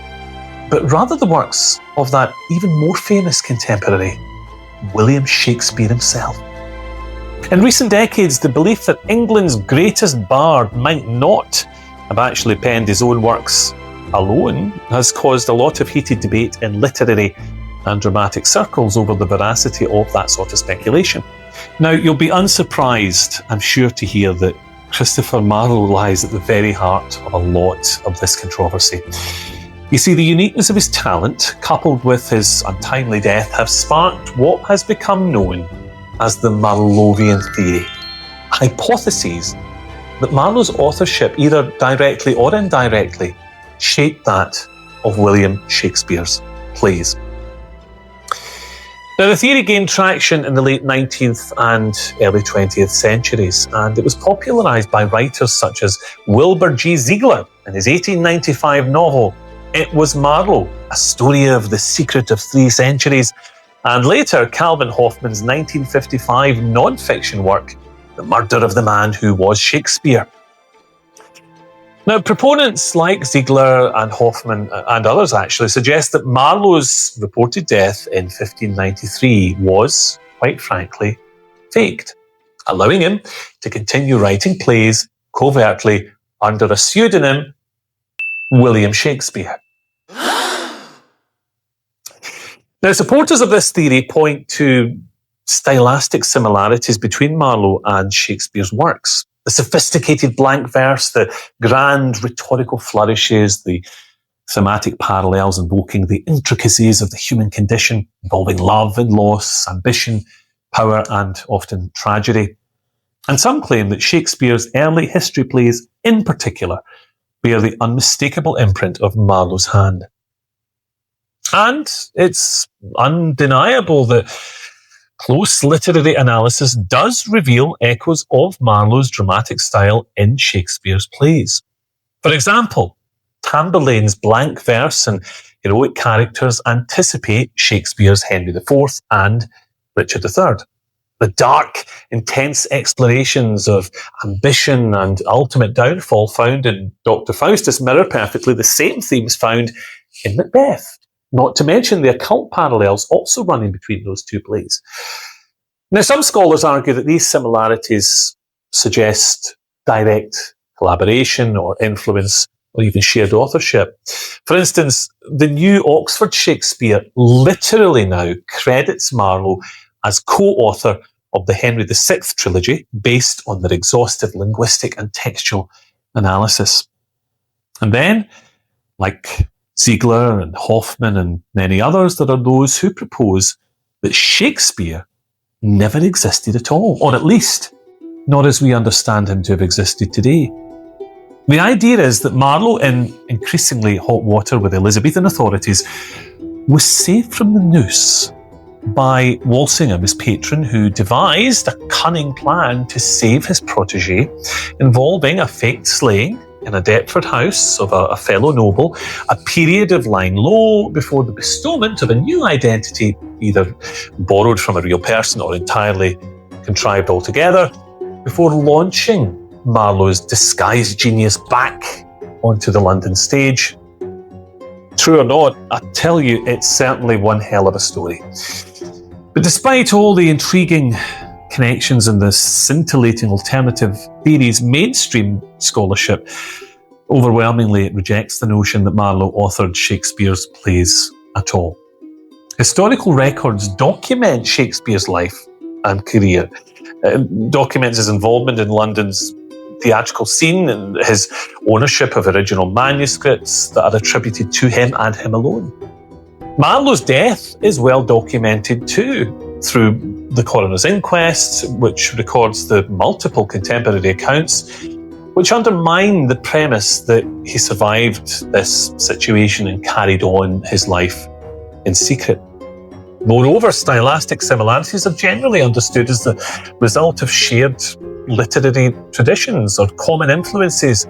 but rather the works of that even more famous contemporary, William Shakespeare himself. In recent decades, the belief that England's greatest bard might not have actually penned his own works alone has caused a lot of heated debate in literary and dramatic circles over the veracity of that sort of speculation. Now, you'll be unsurprised, I'm sure, to hear that Christopher Marlowe lies at the very heart of a lot of this controversy. You see, the uniqueness of his talent, coupled with his untimely death, have sparked what has become known as the Marlowean theory, hypotheses that Marlowe's authorship, either directly or indirectly, shaped that of William Shakespeare's plays. Now, the theory gained traction in the late 19th and early 20th centuries, and it was popularised by writers such as Wilbur G. Ziegler in his 1895 novel, It Was Marlowe, A Story of the Secret of Three Centuries, and later Calvin Hoffman's 1955 non-fiction work, The Murder of the Man Who Was Shakespeare. Now, proponents like Ziegler and Hoffman, and others actually, suggest that Marlowe's reported death in 1593 was, quite frankly, faked, allowing him to continue writing plays covertly under a pseudonym, William Shakespeare. Now, supporters of this theory point to stylistic similarities between Marlowe and Shakespeare's works. The sophisticated blank verse, the grand rhetorical flourishes, the thematic parallels invoking the intricacies of the human condition, involving love and loss, ambition, power, and often tragedy. And some claim that Shakespeare's early history plays, in particular, bear the unmistakable imprint of Marlowe's hand. And it's undeniable that close literary analysis does reveal echoes of Marlowe's dramatic style in Shakespeare's plays. For example, Tamburlaine's blank verse and heroic characters anticipate Shakespeare's Henry IV and Richard III. The dark, intense explorations of ambition and ultimate downfall found in Dr. Faustus mirror perfectly the same themes found in Macbeth, not to mention the occult parallels also running between those two plays. Now, some scholars argue that these similarities suggest direct collaboration or influence or even shared authorship. For instance, the New Oxford Shakespeare literally now credits Marlowe as co-author of the Henry VI trilogy based on their exhaustive linguistic and textual analysis. And then, like Ziegler and Hoffman and many others, there are those who propose that Shakespeare never existed at all, or at least not as we understand him to have existed today. The idea is that Marlowe, in increasingly hot water with Elizabethan authorities, was saved from the noose by Walsingham, his patron, who devised a cunning plan to save his protege, involving a faked slaying in a Deptford house of a fellow noble, a period of lying low before the bestowment of a new identity, either borrowed from a real person or entirely contrived altogether, before launching Marlowe's disguised genius back onto the London stage. True or not, I tell you, it's certainly one hell of a story. But despite all the intriguing connections and the scintillating alternative theories, mainstream scholarship overwhelmingly rejects the notion that Marlowe authored Shakespeare's plays at all. Historical records document Shakespeare's life and career, documents his involvement in London's theatrical scene and his ownership of original manuscripts that are attributed to him and him alone. Marlowe's death is well documented too, through the coroner's inquest, which records the multiple contemporary accounts which undermine the premise that he survived this situation and carried on his life in secret. Moreover, stylistic similarities are generally understood as the result of shared literary traditions or common influences,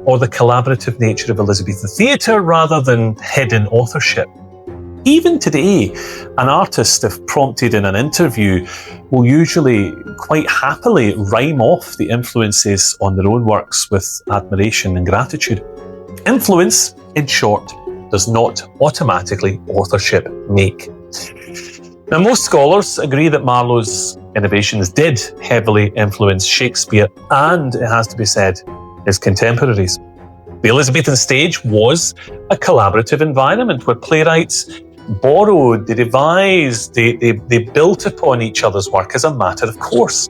or the collaborative nature of Elizabethan theatre rather than hidden authorship. Even today, an artist, if prompted in an interview, will usually quite happily rhyme off the influences on their own works with admiration and gratitude. Influence, in short, does not automatically authorship make. Now, most scholars agree that Marlowe's innovations did heavily influence Shakespeare and, it has to be said, his contemporaries. The Elizabethan stage was a collaborative environment where playwrights borrowed, they devised, they built upon each other's work as a matter of course.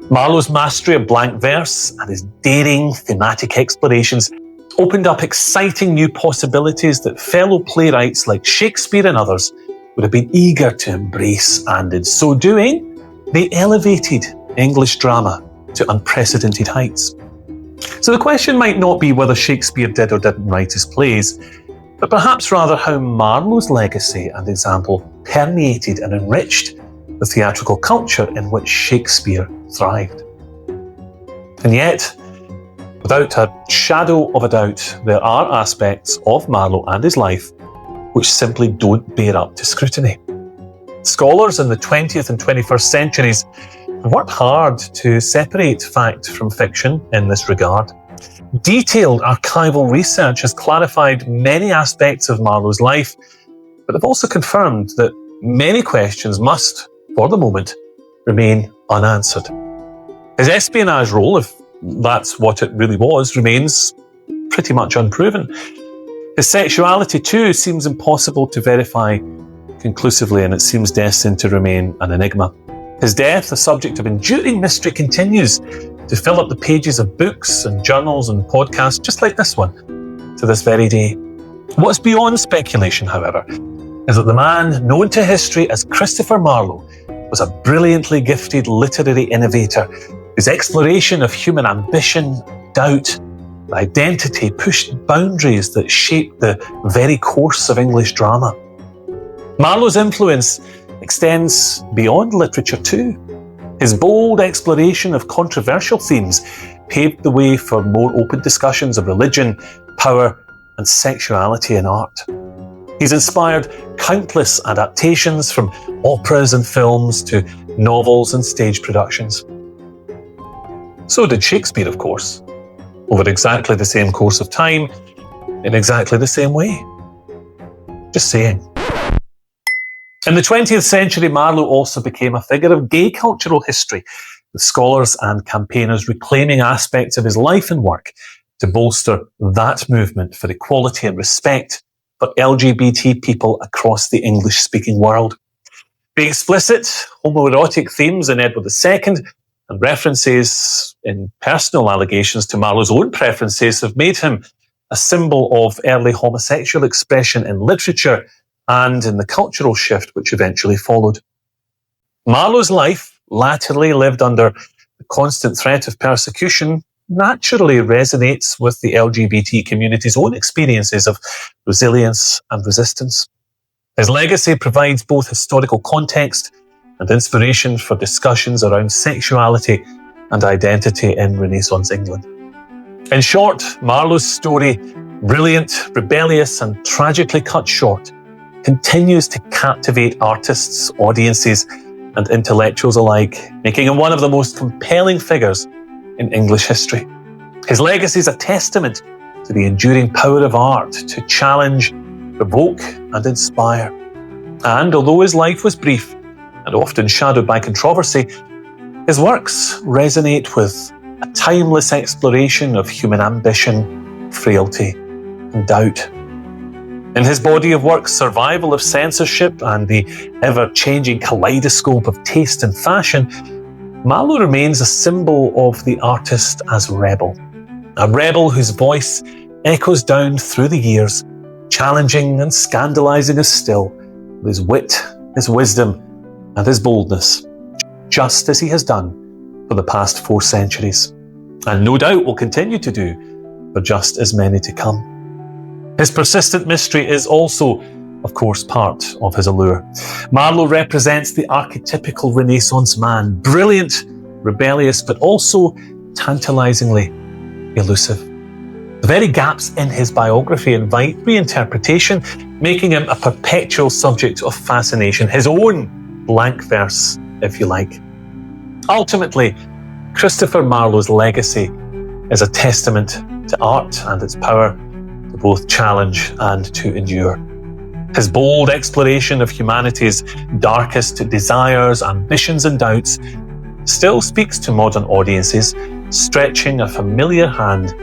Marlowe's mastery of blank verse and his daring thematic explorations opened up exciting new possibilities that fellow playwrights like Shakespeare and others would have been eager to embrace, and in so doing, they elevated English drama to unprecedented heights. So the question might not be whether Shakespeare did or didn't write his plays, but perhaps rather how Marlowe's legacy and example permeated and enriched the theatrical culture in which Shakespeare thrived. And yet, without a shadow of a doubt, there are aspects of Marlowe and his life which simply don't bear up to scrutiny. Scholars in the 20th and 21st centuries have worked hard to separate fact from fiction in this regard. Detailed archival research has clarified many aspects of Marlowe's life, but have also confirmed that many questions must, for the moment, remain unanswered. His espionage role, if that's what it really was, remains pretty much unproven. His sexuality, too, seems impossible to verify conclusively, and it seems destined to remain an enigma. His death, the subject of enduring mystery, continues to fill up the pages of books and journals and podcasts, just like this one, to this very day. What's beyond speculation, however, is that the man known to history as Christopher Marlowe was a brilliantly gifted literary innovator whose exploration of human ambition, doubt, and identity pushed boundaries that shaped the very course of English drama. Marlowe's influence extends beyond literature too. His bold exploration of controversial themes paved the way for more open discussions of religion, power, and sexuality in art. He's inspired countless adaptations from operas and films to novels and stage productions. So did Shakespeare, of course, over exactly the same course of time, in exactly the same way. Just saying. In the 20th century, Marlowe also became a figure of gay cultural history, with scholars and campaigners reclaiming aspects of his life and work to bolster that movement for equality and respect for LGBT people across the English-speaking world. The explicit homoerotic themes in Edward II and references in personal allegations to Marlowe's own preferences have made him a symbol of early homosexual expression in literature and in the cultural shift which eventually followed. Marlowe's life, latterly lived under the constant threat of persecution, naturally resonates with the LGBT community's own experiences of resilience and resistance. His legacy provides both historical context and inspiration for discussions around sexuality and identity in Renaissance England. In short, Marlowe's story, brilliant, rebellious, and tragically cut short, continues to captivate artists, audiences, and intellectuals alike, making him one of the most compelling figures in English history. His legacy is a testament to the enduring power of art to challenge, provoke, and inspire. And although his life was brief and often shadowed by controversy, his works resonate with a timeless exploration of human ambition, frailty, and doubt. In his body of work, Survival of Censorship and the ever-changing kaleidoscope of taste and fashion, Marlowe remains a symbol of the artist as rebel. A rebel whose voice echoes down through the years, challenging and scandalising us still, with his wit, his wisdom, and his boldness, just as he has done for the past 4 centuries, and no doubt will continue to do for just as many to come. His persistent mystery is also, of course, part of his allure. Marlowe represents the archetypical Renaissance man, brilliant, rebellious, but also tantalisingly elusive. The very gaps in his biography invite reinterpretation, making him a perpetual subject of fascination, his own blank verse, if you like. Ultimately, Christopher Marlowe's legacy is a testament to art and its power to both challenge and to endure. His bold exploration of humanity's darkest desires, ambitions, and doubts still speaks to modern audiences, stretching a familiar hand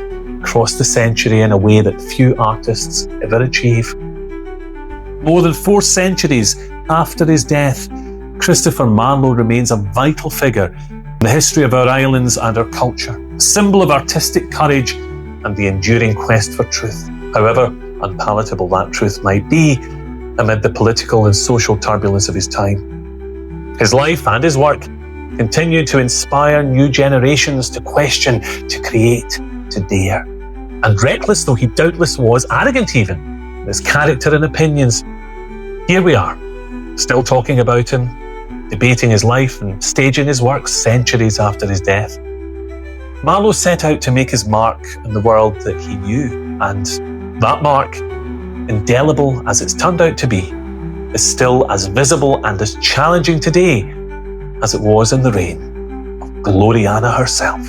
across the century in a way that few artists ever achieve. More than 4 centuries after his death, Christopher Marlowe remains a vital figure in the history of our islands and our culture, a symbol of artistic courage and the enduring quest for truth, however unpalatable that truth might be amid the political and social turbulence of his time. His life and his work continue to inspire new generations to question, to create, to dare. And reckless though he doubtless was, arrogant even, in his character and opinions, here we are, still talking about him, debating his life and staging his works centuries after his death. Marlowe set out to make his mark in the world that he knew, and that mark, indelible as it's turned out to be, is still as visible and as challenging today as it was in the reign of Gloriana herself.